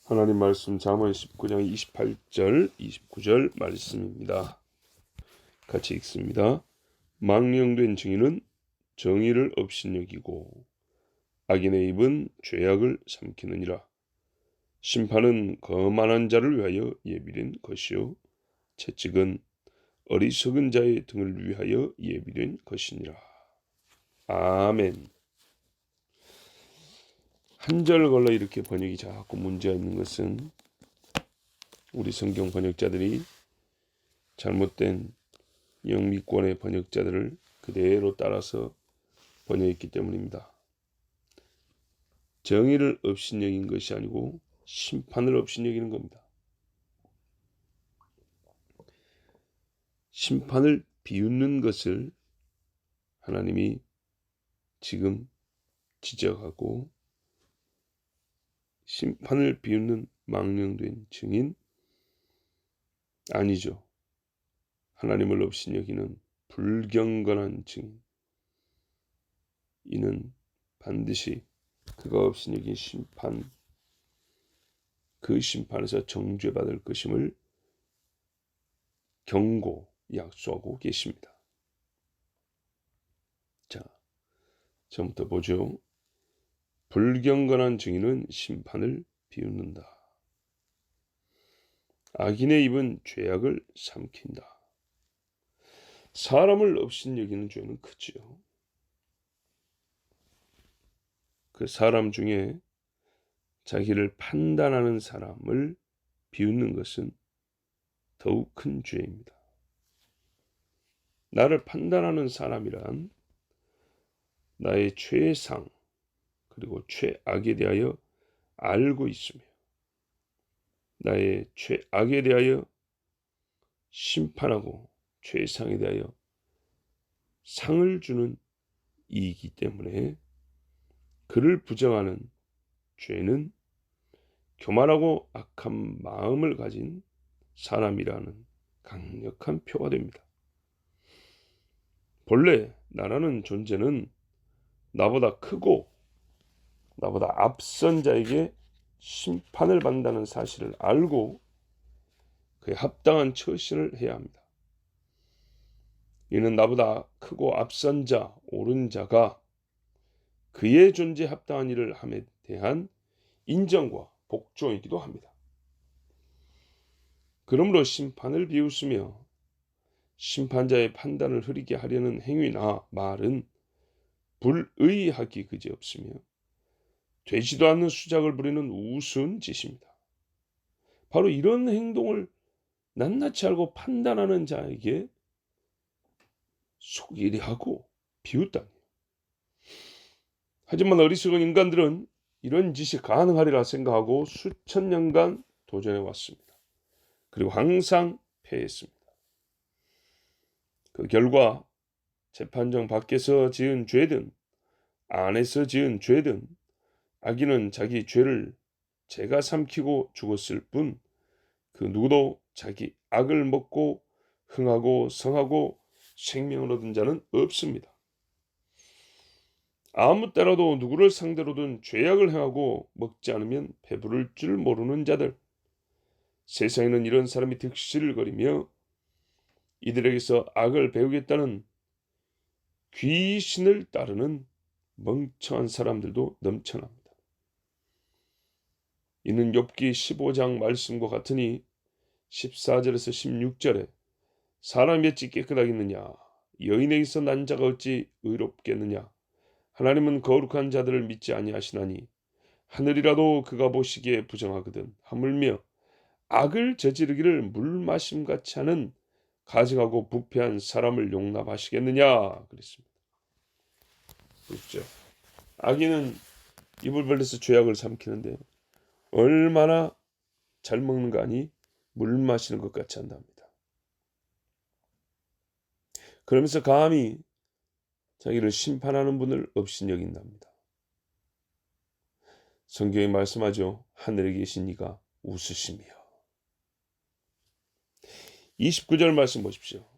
하나님 말씀 잠언 19장 28절 29절 말씀입니다. 같이 읽습니다. 망령된 증인은 정의를 업신여기고 악인의 입은 죄악을 삼키느니라. 심판은 거만한 자를 위하여 예비된 것이요 채찍은 어리석은 자의 등을 위하여 예비된 것이니라. 아멘. 한 절 걸러 이렇게 번역이 자꾸 문제가 있는 것은 우리 성경 번역자들이 잘못된 영미권의 번역자들을 그대로 따라서 번역했기 때문입니다. 정의를 업신여긴 것이 아니고 심판을 업신여기는 겁니다. 심판을 비웃는 것을 하나님이 지금 지적하고 심판을 비웃는 망령된 증인 아니죠. 하나님을 업신여기는 불경건한 증인 이는 반드시 그가 업신여긴 심판 그 심판에서 정죄받을 것임을 경고 약속하고 계십니다. 자, 처음부터 보죠. 불경건한 증인은 심판을 비웃는다. 악인의 입은 죄악을 삼킨다. 사람을 업신여기는 죄는 크지요. 그 사람 중에 자기를 판단하는 사람을 비웃는 것은 더욱 큰 죄입니다. 나를 판단하는 사람이란 나의 최상 그리고 최악에 대하여 알고 있으며 나의 최악에 대하여 심판하고 최상에 대하여 상을 주는 이이기 때문에 그를 부정하는 죄는 교만하고 악한 마음을 가진 사람이라는 강력한 표가 됩니다. 본래 나라는 존재는 나보다 크고 나보다 앞선 자에게 심판을 받는다는 사실을 알고 그에 합당한 처신을 해야 합니다. 이는 나보다 크고 앞선 자, 옳은 자가 그의 존재에 합당한 일을 함에 대한 인정과 복종이기도 합니다. 그러므로 심판을 비웃으며 심판자의 판단을 흐리게 하려는 행위나 말은 불의하기 그지없으며 되지도 않는 수작을 부리는 우스운 짓입니다. 바로 이런 행동을 낱낱이 알고 판단하는 자에게 속일이 하고 비웃다니. 하지만 어리석은 인간들은 이런 짓이 가능하리라 생각하고 수천 년간 도전해 왔습니다. 그리고 항상 패했습니다. 그 결과 재판정 밖에서 지은 죄든 안에서 지은 죄든 악인은 자기 죄를 죄가 삼키고 죽었을 뿐 그 누구도 자기 악을 먹고 흥하고 성하고 생명을 얻은 자는 없습니다. 아무 때라도 누구를 상대로든 죄악을 행하고 먹지 않으면 배부를 줄 모르는 자들, 세상에는 이런 사람이 득실거리며 이들에게서 악을 배우겠다는 귀신을 따르는 멍청한 사람들도 넘쳐납니다. 이는 욥기 15장 말씀과 같으니 14절에서 16절에 사람이 어찌 깨끗하겠느냐 여인에게서 난 자가 어찌 의롭겠느냐 하나님은 거룩한 자들을 믿지 아니하시나니 하늘이라도 그가 보시기에 부정하거든 하물며 악을 저지르기를 물마심같이 하는 가증하고 부패한 사람을 용납하시겠느냐 그랬습니다. 그렇죠. 악인은 입을 벌려서 죄악을 삼키는데 얼마나 잘 먹는 거 아니 물 마시는 것 같이 한답니다. 그러면서 감히 자기를 심판하는 분을 업신여긴답니다. 성경에 말씀하죠. 하늘에 계신 이가 웃으시며. 29절 말씀 보십시오.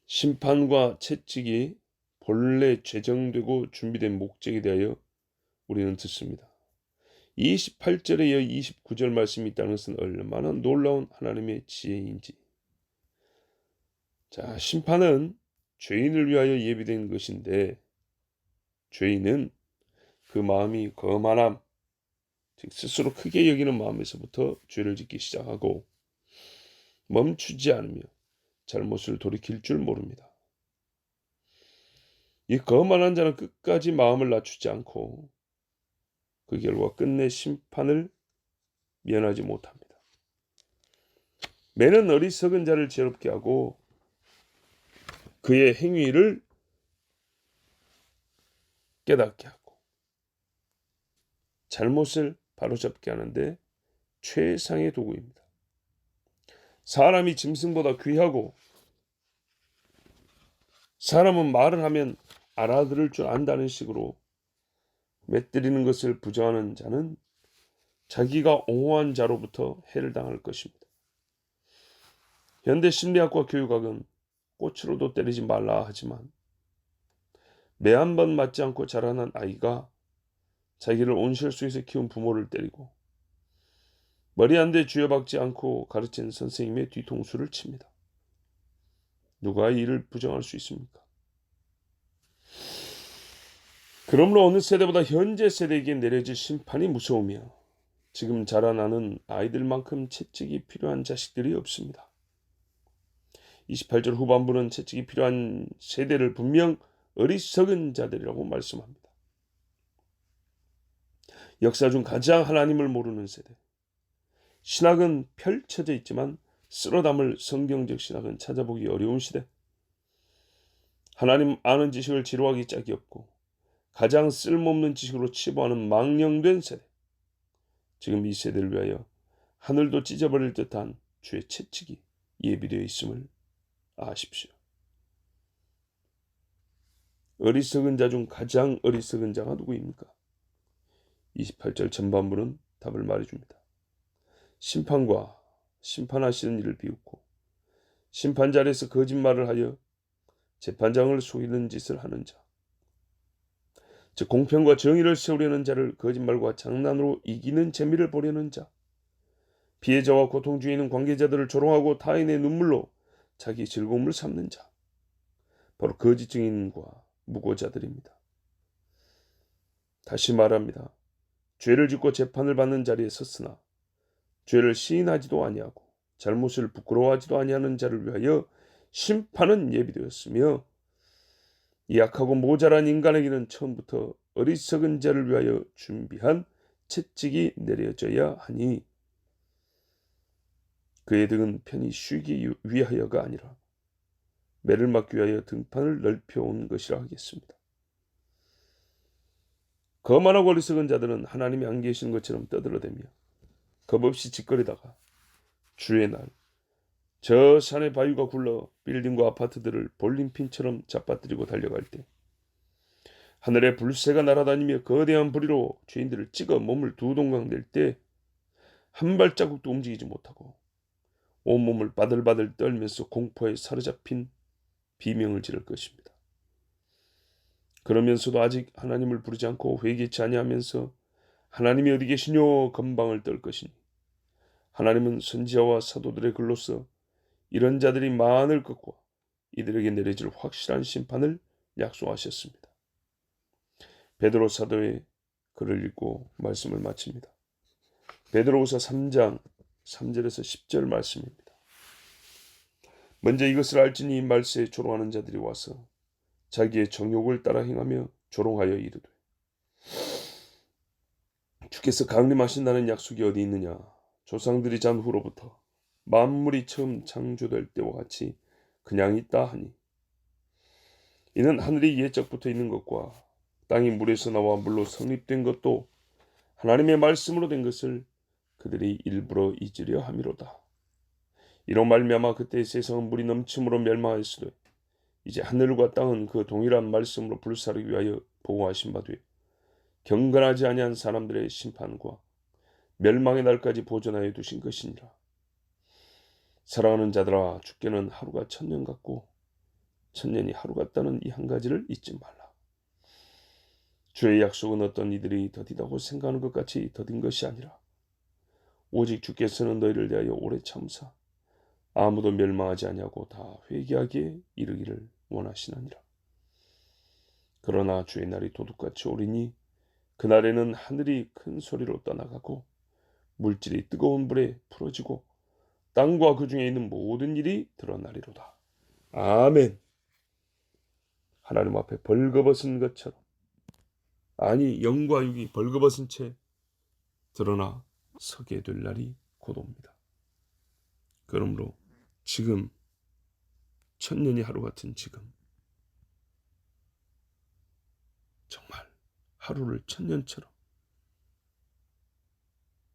심판과 채찍이 본래 제정되고 준비된 목적에 대하여 우리는 듣습니다. 28절에 이어 29절 말씀이 있다는 것은 얼마나 놀라운 하나님의 지혜인지. 자, 심판은 죄인을 위하여 예비된 것인데 죄인은 그 마음이 거만함, 즉 스스로 크게 여기는 마음에서부터 죄를 짓기 시작하고 멈추지 않으며 잘못을 돌이킬 줄 모릅니다. 이 거만한 자는 끝까지 마음을 낮추지 않고 그 결과 끝내 심판을 면하지 못합니다. 매는 어리석은 자를 괴롭게 하고 그의 행위를 깨닫게 하고 잘못을 바로잡게 하는데 최상의 도구입니다. 사람이 짐승보다 귀하고 사람은 말을 하면 알아들을 줄 안다는 식으로 맺들이는 것을 부정하는 자는 자기가 옹호한 자로부터 해를 당할 것입니다. 현대 심리학과 교육학은 꽃으로도 때리지 말라 하지만 매 한 번 맞지 않고 자라난 아이가 자기를 온실속에서 키운 부모를 때리고 머리 한 대 쥐어박지 않고 가르친 선생님의 뒤통수를 칩니다. 누가 이를 부정할 수 있습니까? 그러므로 어느 세대보다 현재 세대에게 내려질 심판이 무서우며 지금 자라나는 아이들만큼 채찍이 필요한 자식들이 없습니다. 28절 후반부는 채찍이 필요한 세대를 분명 어리석은 자들이라고 말씀합니다. 역사 중 가장 하나님을 모르는 세대. 신학은 펼쳐져 있지만 쓸어 담을 성경적 신학은 찾아보기 어려운 시대. 하나님 아는 지식을 지루하기 짝이 없고 가장 쓸모없는 지식으로 치부하는 망령된 세대. 지금 이 세대를 위하여 하늘도 찢어버릴 듯한 주의 채찍이 예비되어 있음을 아십시오. 어리석은 자 중 가장 어리석은 자가 누구입니까? 28절 전반부는 답을 말해줍니다. 심판과 심판하시는 일을 비웃고 심판 자리에서 거짓말을 하여 재판장을 속이는 짓을 하는 자, 즉 공평과 정의를 세우려는 자를 거짓말과 장난으로 이기는 재미를 보려는 자, 피해자와 고통 중에 있는 관계자들을 조롱하고 타인의 눈물로 자기 즐거움을 삼는 자, 바로 거짓 증인과 무고자들입니다. 다시 말합니다. 죄를 짓고 재판을 받는 자리에 섰으나 죄를 시인하지도 아니하고 잘못을 부끄러워하지도 아니하는 자를 위하여 심판은 예비되었으며 이 약하고 모자란 인간에게는 처음부터 어리석은 자를 위하여 준비한 채찍이 내려져야 하니 그의 등은 편히 쉬기 위하여가 아니라 매를 맞기 위하여 등판을 넓혀온 것이라 하겠습니다. 거만하고 어리석은 자들은 하나님이 안 계시는 것처럼 떠들어대며 겁없이 짓거리다가 주의 날 저 산의 바위가 굴러 빌딩과 아파트들을 볼림핀처럼 잡아뜨리고 달려갈 때 하늘에 불새가 날아다니며 거대한 부리로 죄인들을 찍어 몸을 두 동강 낼 때 한 발자국도 움직이지 못하고 온몸을 바들바들 떨면서 공포에 사로잡힌 비명을 지를 것입니다. 그러면서도 아직 하나님을 부르지 않고 회개치 아니하면서 하나님이 어디 계시뇨 건방을 떨 것이니 하나님은 선지자와 사도들의 글로서 이런 자들이 많을 것과 이들에게 내려질 확실한 심판을 약속하셨습니다. 베드로 사도의 글을 읽고 말씀을 마칩니다. 베드로후서 3장 3절에서 10절 말씀입니다. 먼저 이것을 알지니 이 말세에 조롱하는 자들이 와서 자기의 정욕을 따라 행하며 조롱하여 이르되 주께서 강림하신다는 약속이 어디 있느냐. 조상들이 잔 후로부터 만물이 처음 창조될 때와 같이 그냥 있다 하니 이는 하늘이 옛적부터 있는 것과 땅이 물에서 나와 물로 성립된 것도 하나님의 말씀으로 된 것을 그들이 일부러 잊으려 함이로다. 이로 말미암아 그때 세상은 물이 넘침으로 멸망하였으되 이제 하늘과 땅은 그 동일한 말씀으로 불사르기 위하여 보호하신 바 되어 경건하지 아니한 사람들의 심판과 멸망의 날까지 보존하여 두신 것이니라. 사랑하는 자들아, 주께는 하루가 천년 같고 천년이 하루 같다는 이 한 가지를 잊지 말라. 주의 약속은 어떤 이들이 더디다고 생각하는 것 같이 더딘 것이 아니라 오직 주께서는 너희를 대하여 오래 참으사 아무도 멸망하지 아니하고 다 회개하기에 이르기를 원하시느니라. 그러나 주의 날이 도둑같이 오리니 그날에는 하늘이 큰 소리로 떠나가고 물질이 뜨거운 불에 풀어지고 땅과 그 중에 있는 모든 일이 드러나리로다. 아멘. 하나님 앞에 벌거벗은 것처럼, 아니 영과 육이 벌거벗은 채 드러나 서게 될 날이 곧 옵니다. 그러므로 지금, 천년이 하루 같은 지금, 정말 하루를 천년처럼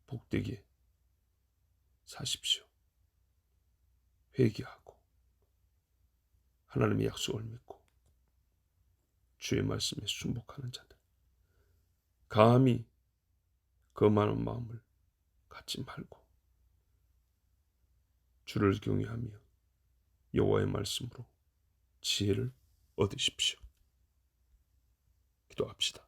복되게 사십시오. 회개하고 하나님의 약속을 믿고 주의 말씀에 순복하는 자들, 감히 거만한 마음을 갖지 말고 주를 경외하며 여호와의 말씀으로 지혜를 얻으십시오. 기도합시다.